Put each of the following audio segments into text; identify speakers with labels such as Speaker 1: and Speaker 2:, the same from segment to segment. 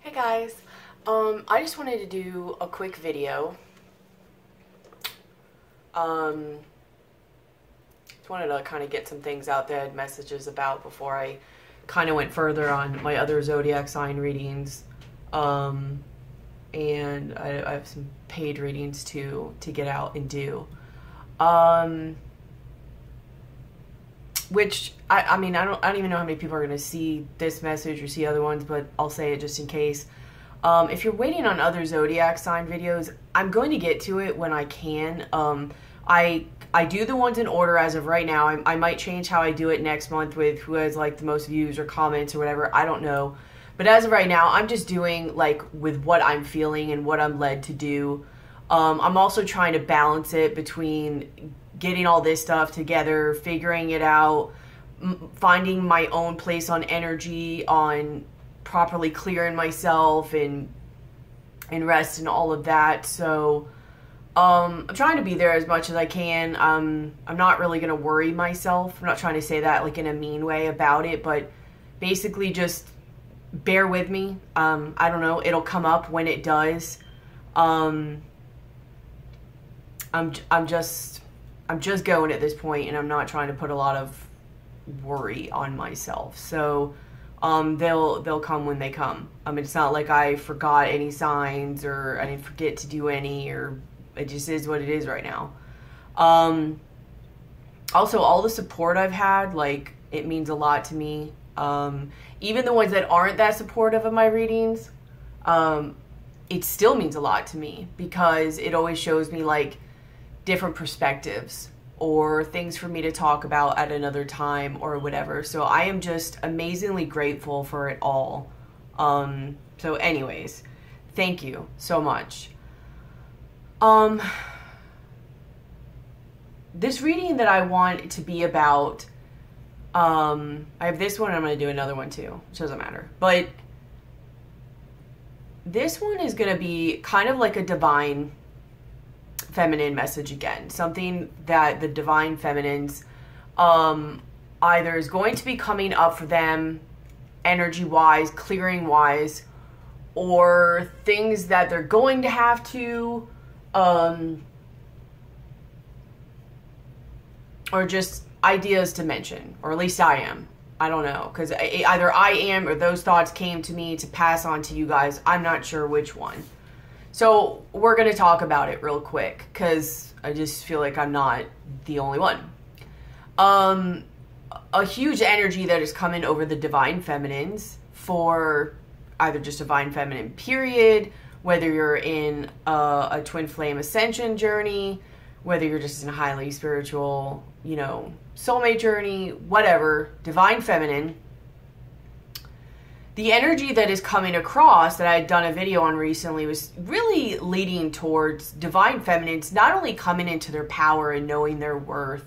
Speaker 1: Hey guys, I just wanted to do a quick video. Just wanted to kind of get some things out there, I had messages about before I kind of went further on my other zodiac sign readings. And I have some paid readings to get out and do. Which I mean I don't even know how many people are gonna see this message or see other ones, but I'll say it just in case. If you're waiting on other zodiac sign videos, I'm going to get to it when I can. I do the ones in order as of right now. I might change how I do it next month with who has like the most views or comments or whatever. I don't know. But as of right now, I'm just doing like with what I'm feeling and what I'm led to do. I'm also trying to balance it between getting all this stuff together, figuring it out, finding my own place on energy, on properly clearing myself and rest and all of that. So I'm trying to be there as much as I can. I'm not really going to worry myself. I'm not trying to say that like in a mean way about it, but basically just bear with me. I don't know. It'll come up when it does. I'm just going at this point, and I'm not trying to put a lot of worry on myself. So they'll come when they come. It's not like I forgot any signs or I didn't forget to do any, or it just is what it is right now. Also, all the support I've had, like, it means a lot to me. Even the ones that aren't that supportive of my readings, it still means a lot to me because it always shows me like different perspectives or things for me to talk about at another time or whatever. So I am just amazingly grateful for it all. So anyways, thank you so much. This reading that I want to be about, I have this one and I'm going to do another one too, which doesn't matter. But this one is going to be kind of like a divine feminine message again. Something that the divine feminines either is going to be coming up for them energy-wise, clearing-wise, or things that they're going to have to, or just ideas to mention, or at least I am. I don't know, because either I am or those thoughts came to me to pass on to you guys. I'm not sure which one. So we're going to talk about it real quick because I just feel like I'm not the only one. A huge energy that is coming over the divine feminines for either just divine feminine period, whether you're in a twin flame ascension journey, whether you're just in a highly spiritual, you know, soulmate journey, whatever, divine feminine. The energy that is coming across that I had done a video on recently was really leading towards divine feminines not only coming into their power and knowing their worth,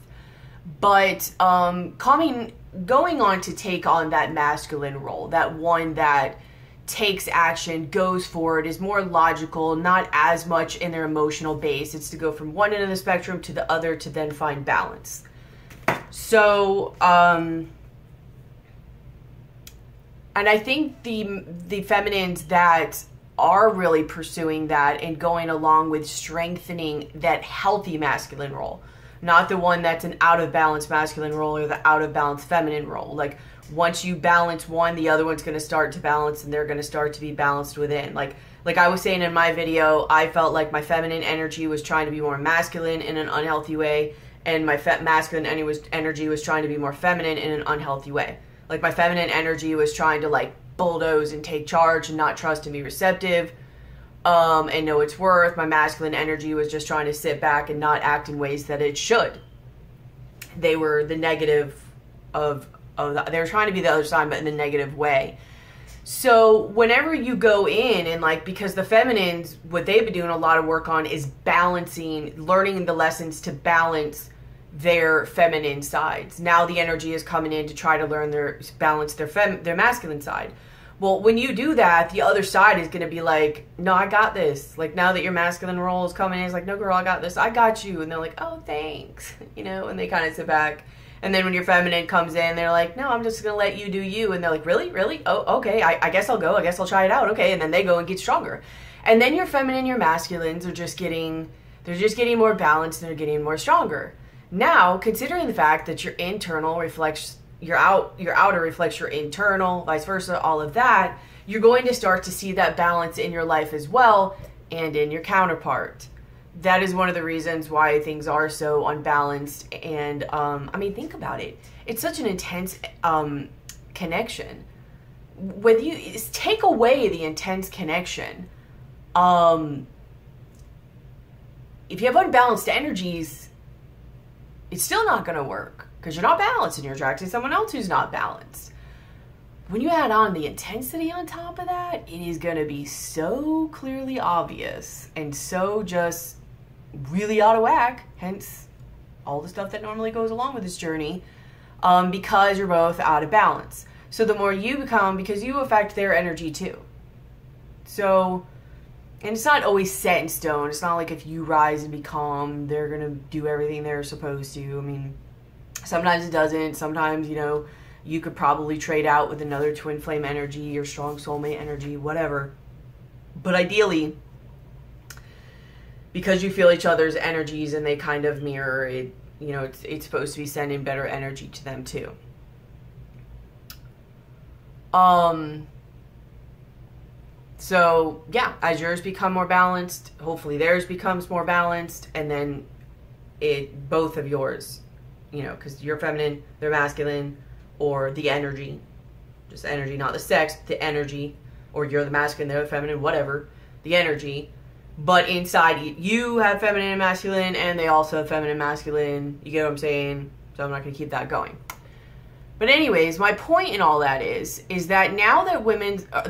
Speaker 1: but going on to take on that masculine role, that one that takes action, goes forward, is more logical, not as much in their emotional base. It's to go from one end of the spectrum to the other to then find balance. So, and I think the feminines that are really pursuing that and going along with strengthening that healthy masculine role, not the one that's an out of balance masculine role or the out of balance feminine role. Like once you balance one, the other one's going to start to balance and they're going to start to be balanced within. Like I was saying in my video, I felt like my feminine energy was trying to be more masculine in an unhealthy way, and my masculine energy was trying to be more feminine in an unhealthy way. Like my feminine energy was trying to like bulldoze and take charge and not trust and be receptive, and know its worth. My masculine energy was just trying to sit back and not act in ways that it should. They were the negative they were trying to be the other side, but in the negative way. So whenever you go in and like, because the feminines, what they've been doing a lot of work on is balancing, learning the lessons to balance their feminine sides. Now the energy is coming in to try to balance their masculine side. Well, when you do that, the other side is going to be like, no, I got this. Like now that your masculine role is coming in, it's like, no girl, I got this. I got you. And they're like, oh, thanks. You know, and they kind of sit back And then when your feminine comes in, they're like, no, I'm just going to let you do you. And they're like, really? Really? Oh, okay. I guess I'll go. I guess I'll try it out. Okay. And then they go and get stronger. And then your feminine, your masculines are just getting more balanced and they're getting more stronger. Now, considering the fact that your internal reflects your outer reflects your internal, vice versa, all of that, you're going to start to see that balance in your life as well and in your counterpart. That is one of the reasons why things are so unbalanced. And I mean, think about it. It's such an intense connection. When you take away the intense connection, if you have unbalanced energies, it's still not going to work because you're not balanced and you're attracting someone else who's not balanced. When you add on the intensity on top of that, it is going to be so clearly obvious and so just really out of whack, hence all the stuff that normally goes along with this journey, because you're both out of balance. So the more you become, because you affect their energy too. So, and it's not always set in stone. It's not like if you rise and become, they're going to do everything they're supposed to. I mean, sometimes it doesn't. Sometimes, you know, you could probably trade out with another twin flame energy or strong soulmate energy, whatever. But ideally, because you feel each other's energies and they kind of mirror it, you know, it's supposed to be sending better energy to them too. So yeah, as yours become more balanced, hopefully theirs becomes more balanced, and then both of yours, you know, because you're feminine, they're masculine, or the energy, just energy, not the sex, the energy, or you're the masculine, they're the feminine, whatever, the energy. But inside you have feminine and masculine, and they also have feminine and masculine. You get what I'm saying? So I'm not going to keep that going. But anyways, my point in all that is that now that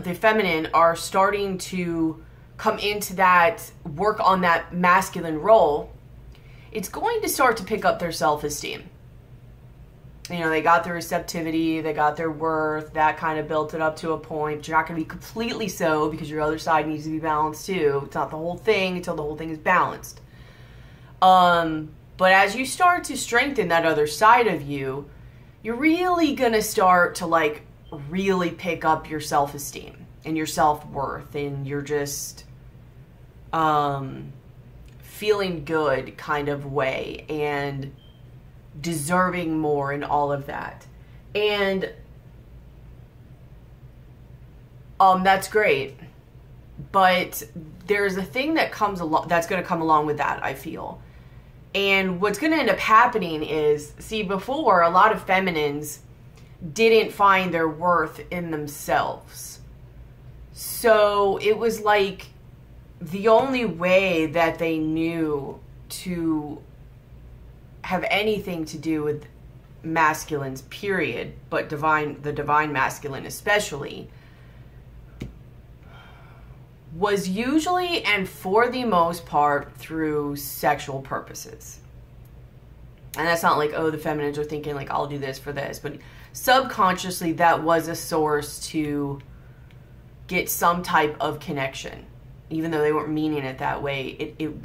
Speaker 1: the feminine are starting to come into that, work on that masculine role, it's going to start to pick up their self-esteem. You know, they got their receptivity, they got their worth, that kind of built it up to a point. But you're not going to be completely so, because your other side needs to be balanced too. It's not the whole thing until the whole thing is balanced. But as you start to strengthen that other side of you, you're really going to start to like really pick up your self-esteem and your self-worth, and you're just feeling good kind of way and deserving more and all of that. And that's great. But there's a thing that comes along that's going to come along with that, I feel. And what's going to end up happening is, see, before, a lot of feminines didn't find their worth in themselves. So it was like the only way that they knew to have anything to do with masculines, period, but the divine masculine especially, was usually and for the most part through sexual purposes. And that's not like, oh, the feminines are thinking like, I'll do this for this, but subconsciously that was a source to get some type of connection, even though they weren't meaning it that way. It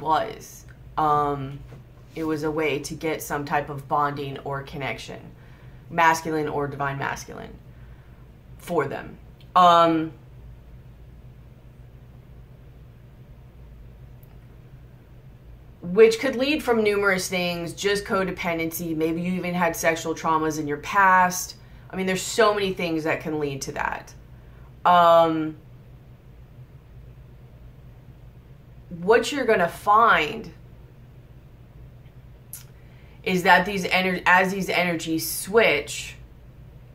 Speaker 1: was a way to get some type of bonding or connection, masculine or divine masculine, for them. Which could lead from numerous things, just codependency. Maybe you even had sexual traumas in your past. I mean, there's so many things that can lead to that. What you're going to find is that as these energies switch,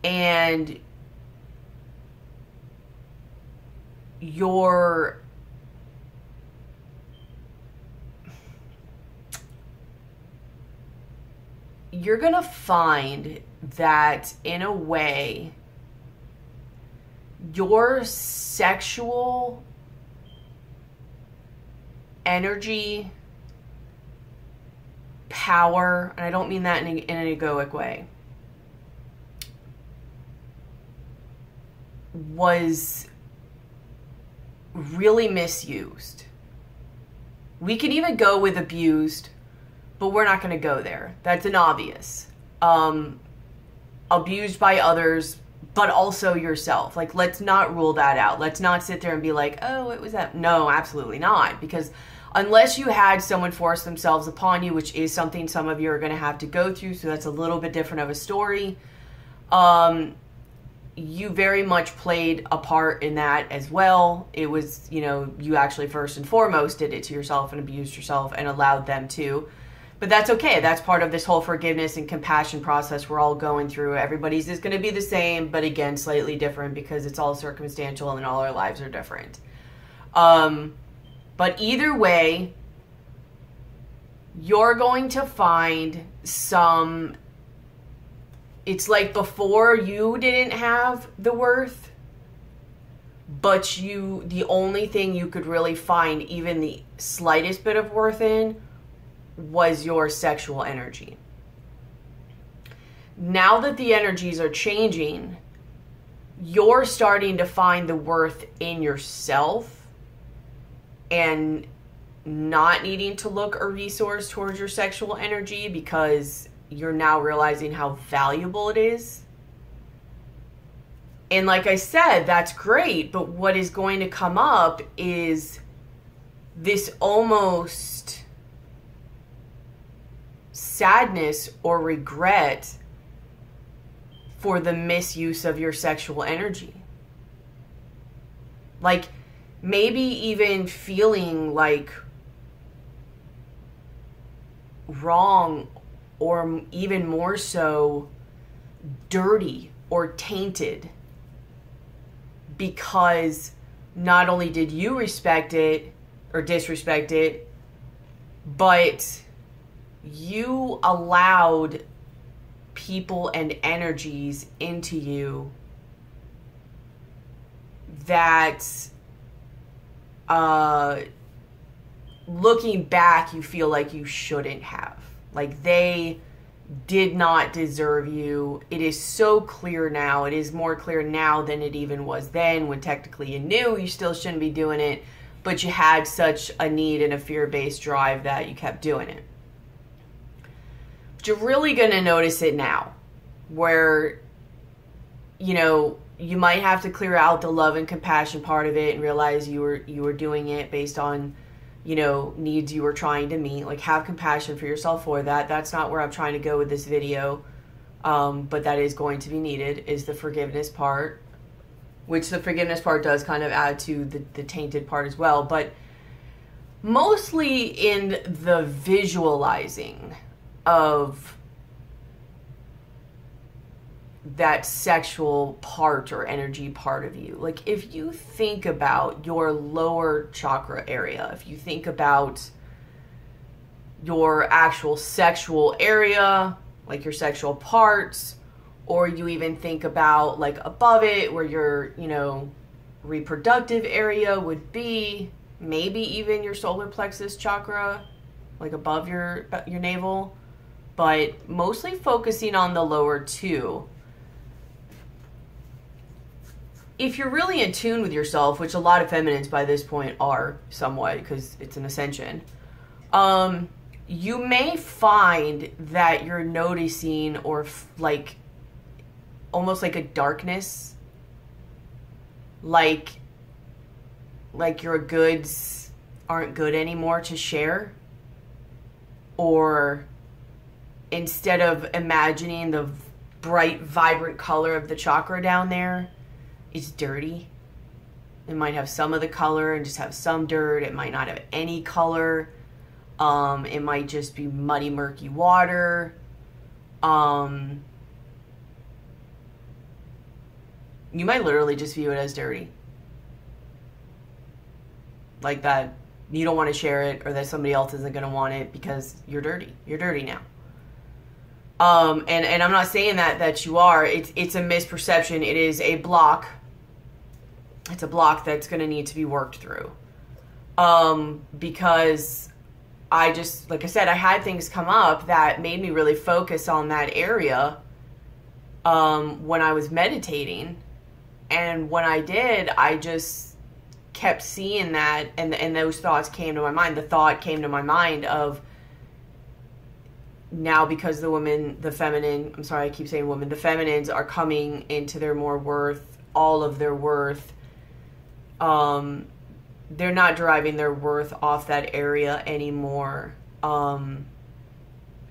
Speaker 1: and you're going to find that, in a way, your sexual energy, power, and I don't mean that in an egoic way, was really misused. We can even go with abused, but we're not going to go there. That's an obvious. abused by others, but also yourself. Like, let's not rule that out. Let's not sit there and be like, oh, it was that. No, absolutely not. Because unless you had someone force themselves upon you, which is something some of you are going to have to go through, so that's a little bit different of a story. You very much played a part in that as well. It was, you know, you actually first and foremost did it to yourself and abused yourself and allowed them to. But that's okay. That's part of this whole forgiveness and compassion process we're all going through. Everybody's is going to be the same, but again, slightly different because it's all circumstantial and all our lives are different. But either way, you're going to find some... It's like before you didn't have the worth, but the only thing you could really find even the slightest bit of worth in was your sexual energy. Now that the energies are changing, you're starting to find the worth in yourself and not needing to look or resource towards your sexual energy because you're now realizing how valuable it is. And like I said, that's great, but what is going to come up is this almost sadness or regret for the misuse of your sexual energy. Like maybe even feeling like wrong, or even more so dirty or tainted, because not only did you respect it or disrespect it, but you allowed people and energies into you that looking back you feel like you shouldn't have. Like they did not deserve you. It is so clear now. It is more clear now than it even was then, when technically you knew you still shouldn't be doing it, but you had such a need and a fear-based drive that you kept doing it. But you're really going to notice it now, where, you know, you might have to clear out the love and compassion part of it and realize you were doing it based on, you know, needs you were trying to meet. Like, have compassion for yourself for that. That's not where I'm trying to go with this video. But that is going to be needed, is the forgiveness part, which the forgiveness part does kind of add to the tainted part as well. But mostly in the visualizing of that sexual part or energy part of you. Like, if you think about your lower chakra area, if you think about your actual sexual area, like your sexual parts, or you even think about like above it where your, you know, reproductive area would be, maybe even your solar plexus chakra, like above your navel, but mostly focusing on the lower two. If you're really in tune with yourself, which a lot of feminines by this point are somewhat, because it's an ascension, you may find that you're noticing or like almost like a darkness, like your goods aren't good anymore to share, or instead of imagining the bright, vibrant color of the chakra down there, it's dirty. It might have some of the color and just have some dirt. It might not have any color. It might just be muddy, murky water. You might literally just view it as dirty. Like that you don't want to share it, or that somebody else isn't going to want it because you're dirty. You're dirty now. And I'm not saying that you are. It's a misperception. It is a block. It's a block that's going to need to be worked through. Because I just, like I said, I had things come up that made me really focus on that area when I was meditating. And when I did, I just kept seeing that, and those thoughts came to my mind. The thought came to my mind of, now because the feminine, I'm sorry, I keep saying women, the feminines are coming into their more worth, all of their worth. They're not deriving their worth off that area anymore. And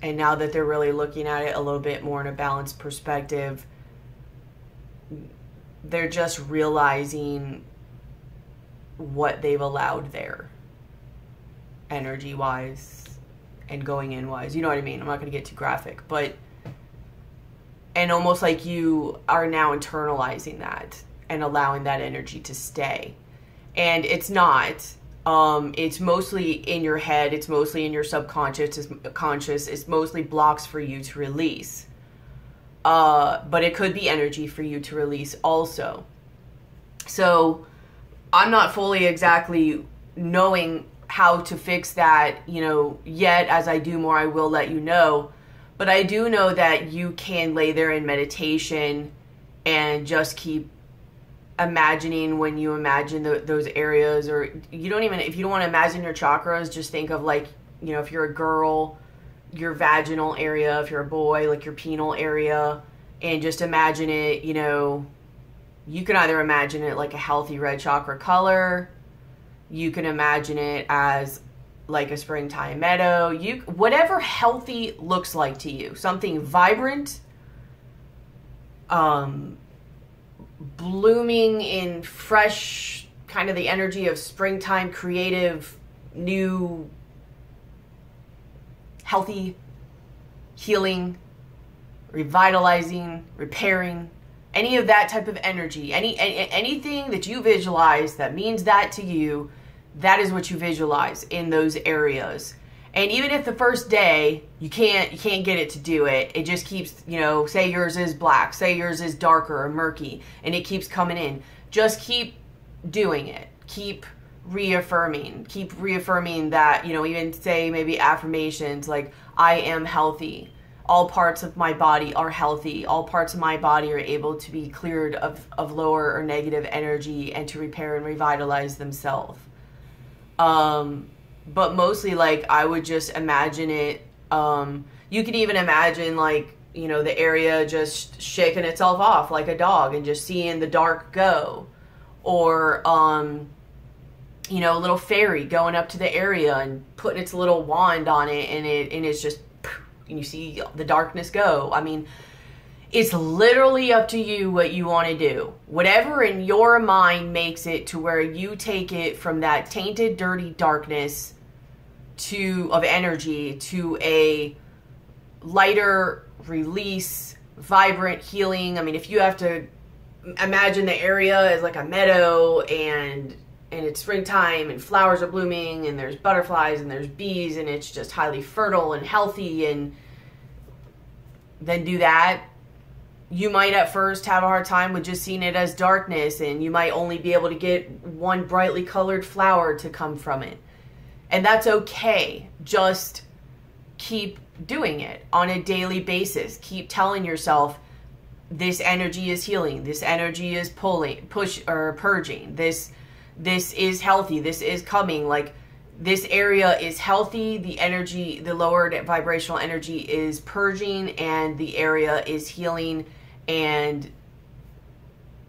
Speaker 1: now that they're really looking at it a little bit more in a balanced perspective, they're just realizing what they've allowed there, energy-wise and going in-wise. You know what I mean? I'm not going to get too graphic, but... And almost like you are now internalizing that and allowing that energy to stay. And it's not. It's mostly in your head. It's mostly in your subconscious. It's mostly blocks for you to release. But it could be energy for you to release also. So I'm not fully exactly knowing how to fix that, yet. As I do more, I will let you know. But I do know that you can lay there in meditation and just keep imagining when you imagine those areas, or you don't even, if you don't want to imagine your chakras, just think of like, if you're a girl, your vaginal area, if you're a boy, like your penile area, and just imagine it, you can either imagine it like a healthy red chakra color, you can imagine it as like a springtime meadow, whatever healthy looks like to you, something vibrant, blooming in fresh, kind of the energy of springtime, creative, new, healthy, healing, revitalizing, repairing, any of that type of energy, anything that you visualize that means that to you, that is what you visualize in those areas. And even if the first day you can't get it to do it, it just keeps, say yours is black, say yours is darker or murky, and it keeps coming in. Just keep doing it. Keep reaffirming that, even say maybe affirmations like, I am healthy. All parts of my body are healthy. All parts of my body are able to be cleared of lower or negative energy and to repair and revitalize themselves. But mostly, like, I would just imagine it. You could even imagine, like, the area just shaking itself off like a dog and just seeing the dark go. Or, a little fairy going up to the area and putting its little wand on it, and it's just, and you see the darkness go. I mean, it's literally up to you what you want to do. Whatever in your mind makes it to where you take it from that tainted, dirty darkness of energy to a lighter release, vibrant healing. I mean, if you have to imagine the area as like a meadow and it's springtime and flowers are blooming and there's butterflies and there's bees and it's just highly fertile and healthy, and then do that. You might at first have a hard time with just seeing it as darkness, and you might only be able to get one brightly colored flower to come from it. And that's okay. Just keep doing it on a daily basis. Keep telling yourself, this energy is healing. This energy is purging. This is healthy. This is coming. Like, this area is healthy. The energy, the lowered vibrational energy is purging, and the area is healing, and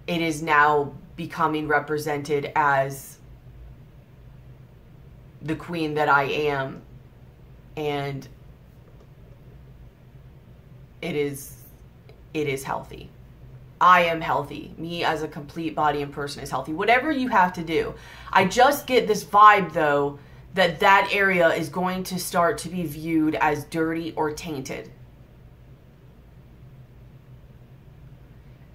Speaker 1: it is now becoming represented as the queen that I am. And it is healthy. I am healthy. Me as a complete body and person is healthy. Whatever you have to do. I just get this vibe, though, that area is going to start to be viewed as dirty or tainted.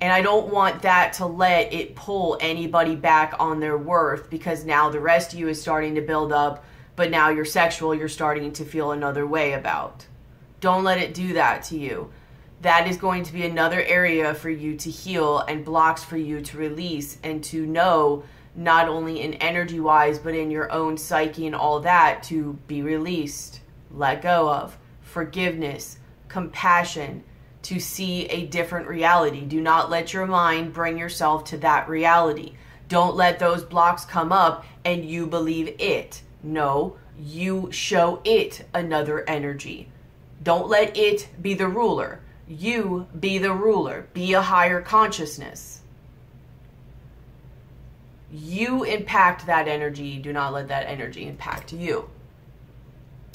Speaker 1: And I don't want that to let it pull anybody back on their worth, because now the rest of you is starting to build up, but now you're sexual, you're starting to feel another way about. Don't let it do that to you. That is going to be another area for you to heal and blocks for you to release and to know, not only in energy-wise, but in your own psyche and all that, to be released, let go of, forgiveness, compassion, to see a different reality. Do not let your mind bring yourself to that reality. Don't let those blocks come up and you believe it. No, you show it another energy. Don't let it be the ruler. You be the ruler. Be a higher consciousness. You impact that energy. Do not let that energy impact you.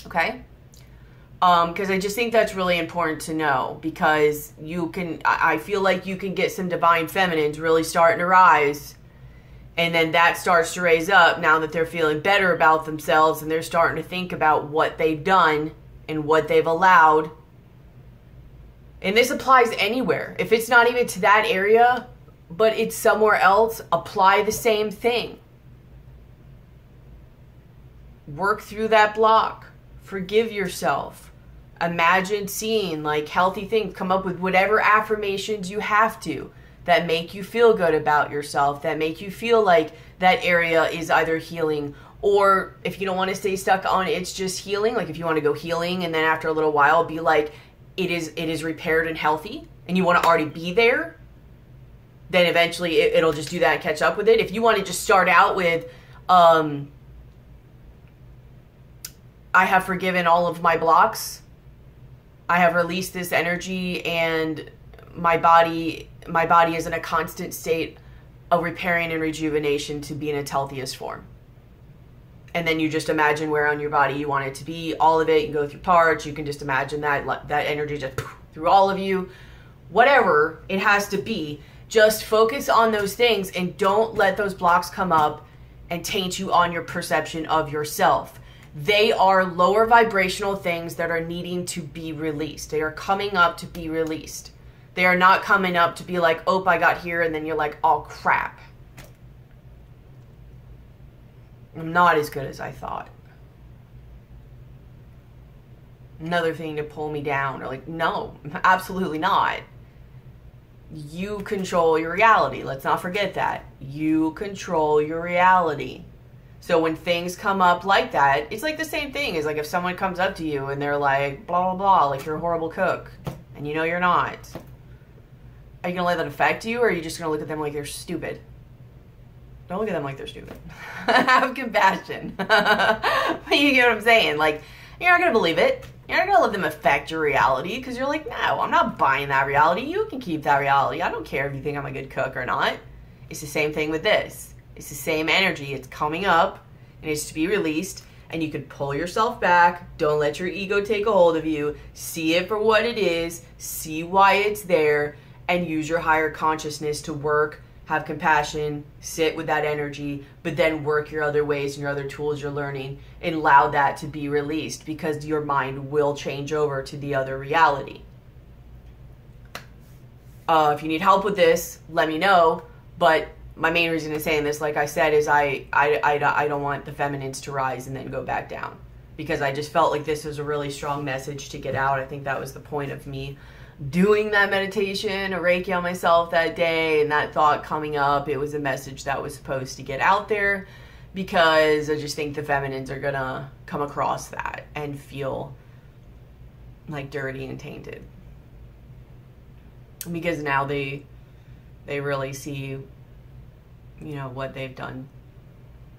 Speaker 1: Okay? Because I just think that's really important to know, because you can, I feel like you can get some divine feminines really starting to rise, and then that starts to raise up now that they're feeling better about themselves and they're starting to think about what they've done and what they've allowed. And this applies anywhere. If it's not even to that area, but it's somewhere else, apply the same thing. Work through that block. Forgive yourself. Imagine seeing like healthy things. Come up with whatever affirmations you have to that make you feel good about yourself, that make you feel like that area is either healing, or if you don't want to stay stuck on it's just healing, like if you want to go healing and then after a little while be like it is repaired and healthy and you want to already be there, then eventually it'll just do that and catch up with it. If you want to just start out with I have forgiven all of my blocks, I have released this energy, and my body is in a constant state of repairing and rejuvenation to be in its healthiest form. And then you just imagine where on your body you want it to be, all of it. You can go through parts. You can just imagine that energy just through all of you. Whatever it has to be, just focus on those things and don't let those blocks come up and taint you on your perception of yourself. They are lower vibrational things that are needing to be released. They are coming up to be released. They are not coming up to be like, oh, I got here, and then you're like, oh, crap. I'm not as good as I thought. Another thing to pull me down. Or like, no, absolutely not. You control your reality. Let's not forget that. You control your reality. So when things come up like that, it's like the same thing. It's like if someone comes up to you and they're like, blah, blah, blah, like you're a horrible cook, and you know you're not. Are you going to let that affect you, or are you just going to look at them like they're stupid? Don't look at them like they're stupid. Have compassion. You get what I'm saying? Like, you're not going to believe it. You're not going to let them affect your reality, because you're like, no, I'm not buying that reality. You can keep that reality. I don't care if you think I'm a good cook or not. It's the same thing with this. It's the same energy. It's coming up, and it's to be released, and you can pull yourself back. Don't let your ego take a hold of you. See it for what it is. See why it's there, and use your higher consciousness to work, have compassion, sit with that energy, but then work your other ways and your other tools you're learning, and allow that to be released, because your mind will change over to the other reality. If you need help with this, let me know, but my main reason in saying this, like I said, is I don't want the feminines to rise and then go back down, because I just felt like this was a really strong message to get out. I think that was the point of me doing that meditation, a Reiki on myself that day, and that thought coming up. It was a message that was supposed to get out there, because I just think the feminines are gonna come across that and feel like dirty and tainted, because now they really see, you know, what they've done.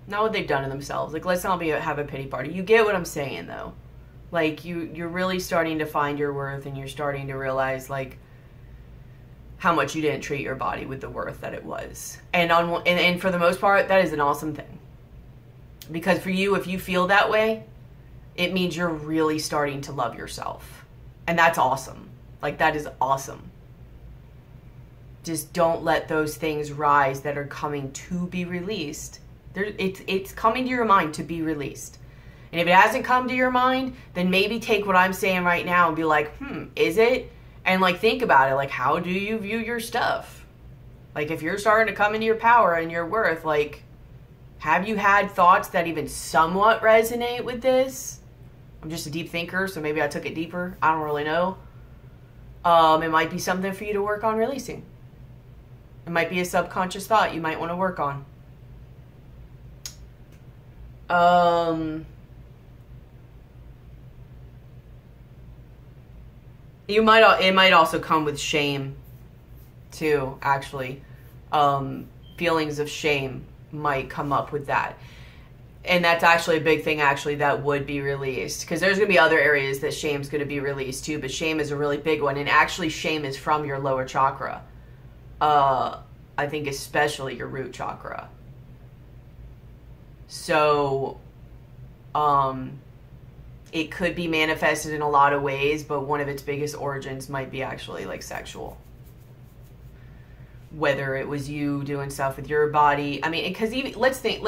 Speaker 1: Not what they've done to themselves. Like, let's not have a pity party. You get what I'm saying, though. Like, you're really starting to find your worth, and you're starting to realize, like, how much you didn't treat your body with the worth that it was. And for the most part, that is an awesome thing. Because for you, if you feel that way, it means you're really starting to love yourself. And that's awesome. Like, that is awesome. Just don't let those things rise that are coming to be released. It's coming to your mind to be released. And if it hasn't come to your mind, then maybe take what I'm saying right now and be like, is it? And like, think about it. Like, how do you view your stuff? Like, if you're starting to come into your power and your worth, like, have you had thoughts that even somewhat resonate with this? I'm just a deep thinker, so maybe I took it deeper. I don't really know. It might be something for you to work on releasing. It might be a subconscious thought you might want to work on. It might also come with shame too, actually. Feelings of shame might come up with that. And that's actually a big thing, actually, that would be released. Because there's going to be other areas that shame's going to be released too, but shame is a really big one. And actually, shame is from your lower chakra. I think especially your root chakra. So, it could be manifested in a lot of ways, but one of its biggest origins might be actually like sexual. Whether it was you doing stuff with your body. I mean, because even let's think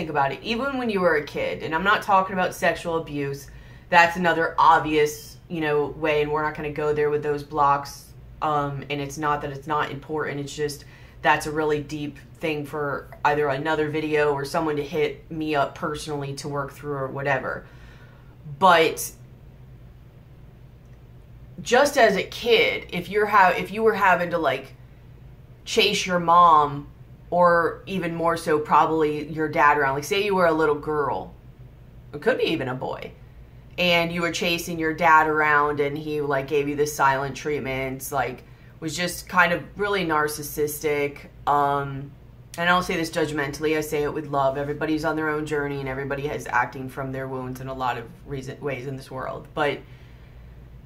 Speaker 1: about it. Even when you were a kid, and I'm not talking about sexual abuse. That's another obvious, way, and we're not going to go there with those blocks. And it's not that it's not important. It's just that's a really deep thing for either another video or someone to hit me up personally to work through or whatever. But just as a kid, if you were having to like chase your mom, or even more so probably your dad around, like say you were a little girl, it could be even a boy, and you were chasing your dad around and he like gave you the silent treatments, like was just kind of really narcissistic. And I don't say this judgmentally, I say it with love. Everybody's on their own journey and everybody is acting from their wounds in a lot of ways in this world, but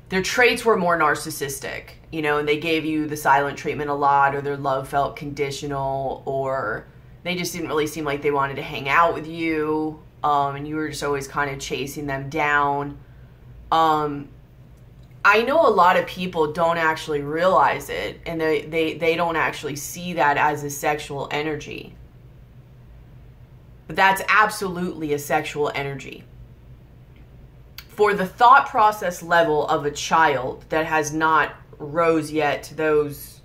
Speaker 1: their traits were more narcissistic, and they gave you the silent treatment a lot, or their love felt conditional, or they just didn't really seem like they wanted to hang out with you, and you were just always kind of chasing them down. I know a lot of people don't actually realize it, and they don't actually see that as a sexual energy. But that's absolutely a sexual energy. For the thought process level of a child that has not rose yet to those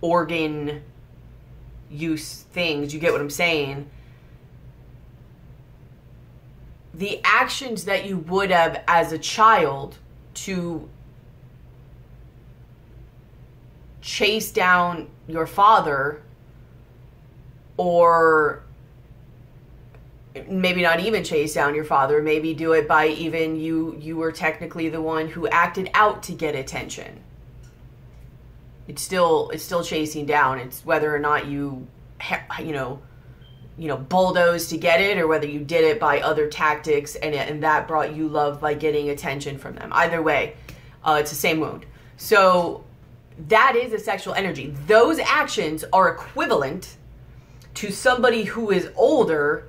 Speaker 1: organ use things, you get what I'm saying? The actions that you would have as a child to chase down your father, or maybe not even chase down your father, maybe do it by even you were technically the one who acted out to get attention. It's still chasing down. It's whether or not you bulldoze to get it, or whether you did it by other tactics and that brought you love by getting attention from them. Either way, it's the same wound. So that is a sexual energy. Those actions are equivalent to somebody who is older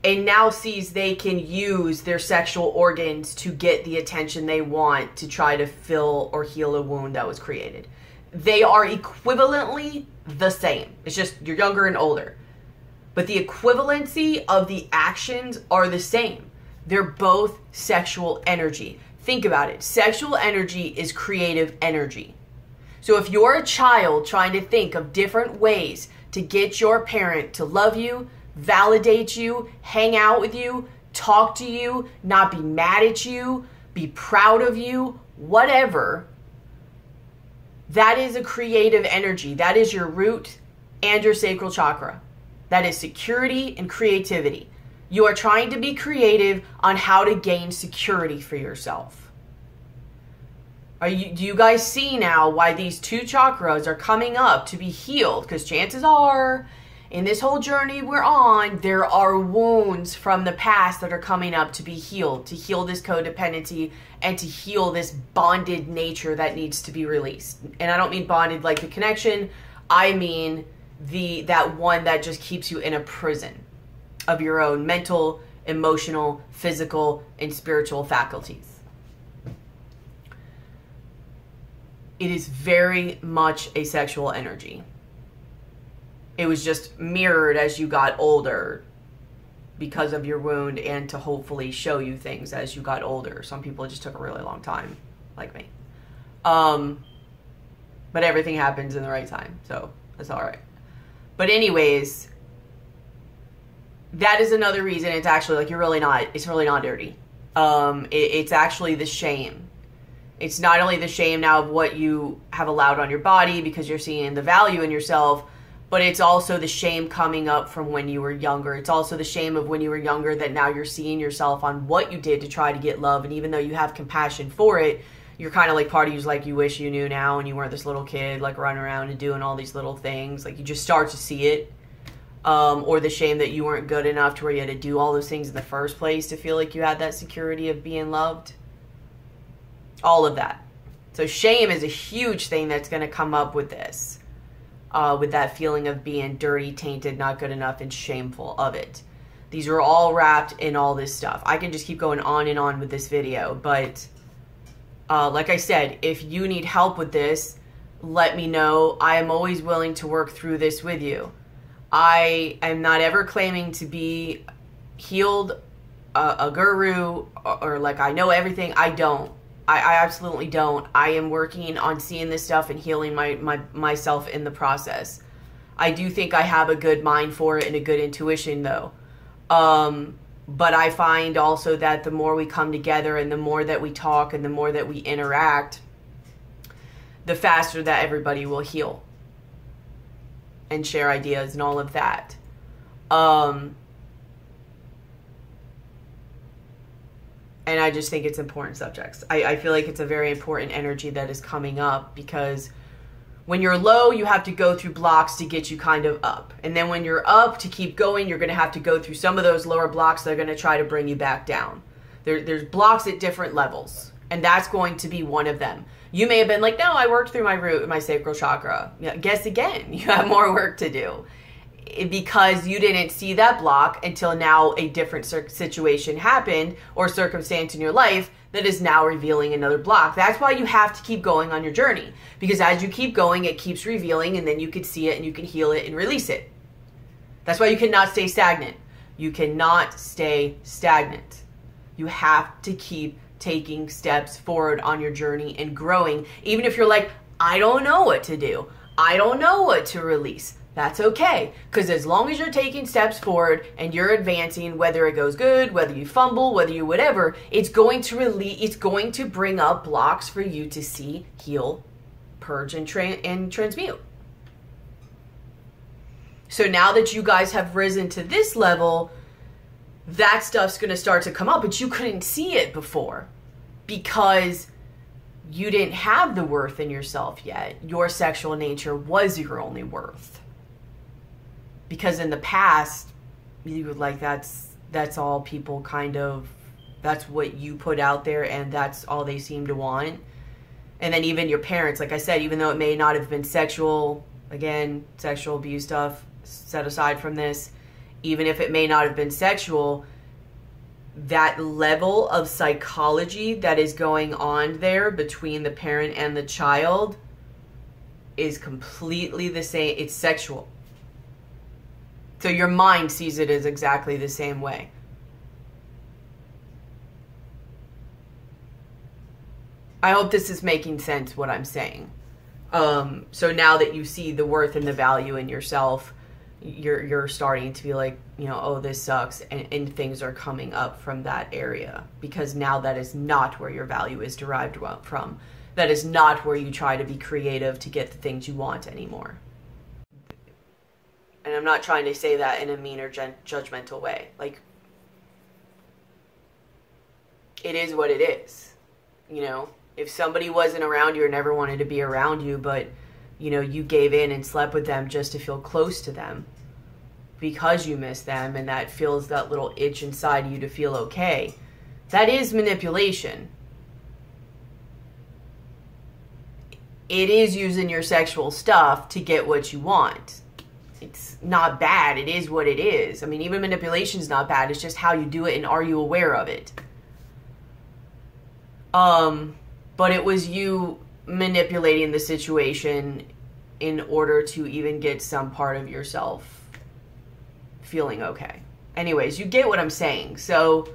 Speaker 1: and now sees they can use their sexual organs to get the attention they want to try to fill or heal a wound that was created. They are equivalently the same. It's just you're younger and older. But the equivalency of the actions are the same. They're both sexual energy. Think about it. Sexual energy is creative energy. So if you're a child trying to think of different ways to get your parent to love you, validate you, hang out with you, talk to you, not be mad at you, be proud of you, whatever, that is a creative energy. That is your root and your sacral chakra. That is security and creativity. You are trying to be creative on how to gain security for yourself. Do you guys see now why these two chakras are coming up to be healed? Because chances are, in this whole journey we're on, there are wounds from the past that are coming up to be healed, to heal this codependency and to heal this bonded nature that needs to be released. And I don't mean bonded like the connection. I mean that one that just keeps you in a prison of your own mental, emotional, physical, and spiritual faculties. It is very much a sexual energy. It was just mirrored as you got older because of your wound and to hopefully show you things as you got older. Some people, it just took a really long time, like me. But everything happens in the right time, so that's all right. But anyways, that is another reason it's actually like it's really not dirty. It's actually the shame. It's not only the shame now of what you have allowed on your body because you're seeing the value in yourself, but it's also the shame coming up from when you were younger. It's also the shame of when you were younger that now you're seeing yourself on what you did to try to get love. And even though you have compassion for it, you're kind of like, part of you's like, you wish you knew now and you weren't this little kid like running around and doing all these little things. Like you just start to see it. or the shame that you weren't good enough to where you had to do all those things in the first place to feel like you had that security of being loved. All of that. So shame is a huge thing that's going to come up with this, with that feeling of being dirty, tainted, not good enough, and shameful of it. These are all wrapped in all this stuff. I can just keep going on and on with this video, but like I said, if you need help with this, let me know. I am always willing to work through this with you. I am not ever claiming to be healed, a guru, or like I know everything. I don't. I absolutely don't. I am working on seeing this stuff and healing myself in the process. I do think I have a good mind for it and a good intuition though. But I find also that the more we come together and the more that we talk and the more that we interact, the faster that everybody will heal and share ideas and all of that. And I just think it's important subjects. I feel like it's a very important energy that is coming up, because when you're low, you have to go through blocks to get you kind of up. And then when you're up, to keep going, you're going to have to go through some of those lower blocks that are going to try to bring you back down. There's blocks at different levels, and that's going to be one of them. You may have been like, no, I worked through my root, my sacral chakra. Yeah, guess again, you have more work to do, because you didn't see that block until now a different situation happened or circumstance in your life that is now revealing another block. That's why you have to keep going on your journey, because as you keep going, it keeps revealing, and then you can see it and you can heal it and release it. That's why you cannot stay stagnant. You cannot stay stagnant. You have to keep taking steps forward on your journey and growing. Even if you're like, I don't know what to do. I don't know what to release. That's okay, because as long as you're taking steps forward and you're advancing, whether it goes good, whether you fumble, whether you whatever, it's going to release, it's going to bring up blocks for you to see, heal, purge, and transmute. So now that you guys have risen to this level, that stuff's going to start to come up, but you couldn't see it before because you didn't have the worth in yourself yet. Your sexual nature was your only worth. Because in the past, you were like, that's all people kind of, that's what you put out there, and that's all they seem to want. And then even your parents, like I said, even though it may not have been sexual, again, sexual abuse stuff set aside from this, even if it may not have been sexual, that level of psychology that is going on there between the parent and the child is completely the same. It's sexual. So your mind sees it as exactly the same way. I hope this is making sense, what I'm saying. So now that you see the worth and the value in yourself, you're starting to be like, you know, oh, this sucks, and things are coming up from that area, because now that is not where your value is derived from. That is not where you try to be creative to get the things you want anymore. And I'm not trying to say that in a mean or judgmental way. Like, it is what it is. You know, if somebody wasn't around you or never wanted to be around you, but, you know, you gave in and slept with them just to feel close to them because you miss them, and that feels that little itch inside you to feel okay, that is manipulation. It is using your sexual stuff to get what you want. It's not bad. It is what it is. I mean, even manipulation is not bad. It's just how you do it, and are you aware of it? But it was you manipulating the situation in order to even get some part of yourself feeling okay. Anyways, you get what I'm saying. So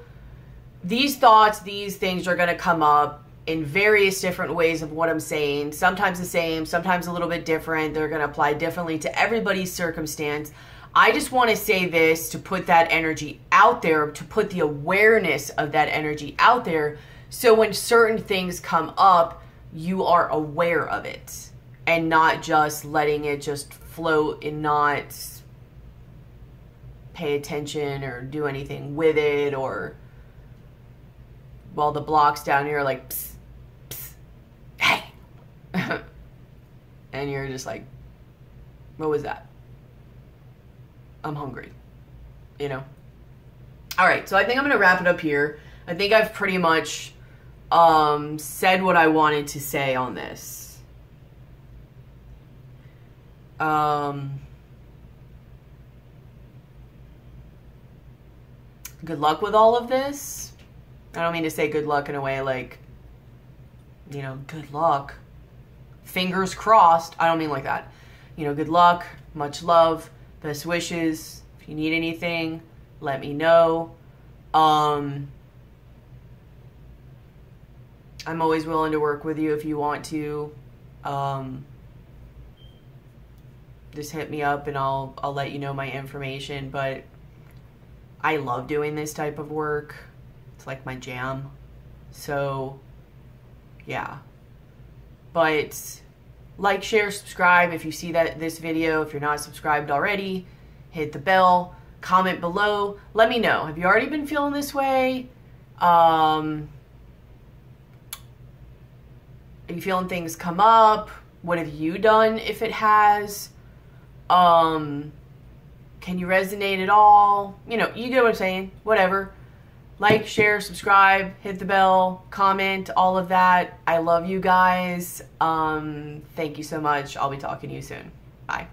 Speaker 1: these thoughts, these things are going to come up in various different ways of what I'm saying. Sometimes the same, sometimes a little bit different. They're going to apply differently to everybody's circumstance. I just want to say this to put that energy out there, to put the awareness of that energy out there, so when certain things come up, you are aware of it and not just letting it just float and not pay attention or do anything with it, or while the blocks down here are like, psst, psst, hey. And you're just like, what was that? I'm hungry, you know? All right, so I think I'm going to wrap it up here. I think I've pretty much said what I wanted to say on this. Good luck with all of this. I don't mean to say good luck in a way like, you know, good luck. Fingers crossed. I don't mean like that. You know, good luck, much love, best wishes. If you need anything, let me know. I'm always willing to work with you if you want to. Just hit me up and I'll let you know my information. But I love doing this type of work. It's like my jam. So, yeah. But like, share, subscribe if you see this video. If you're not subscribed already, hit the bell. Comment below. Let me know. Have you already been feeling this way? Are you feeling things come up? What have you done if it has? Can you resonate at all? You know, you get what I'm saying. Whatever. Like, share, subscribe, hit the bell, comment, all of that. I love you guys. Thank you so much. I'll be talking to you soon. Bye.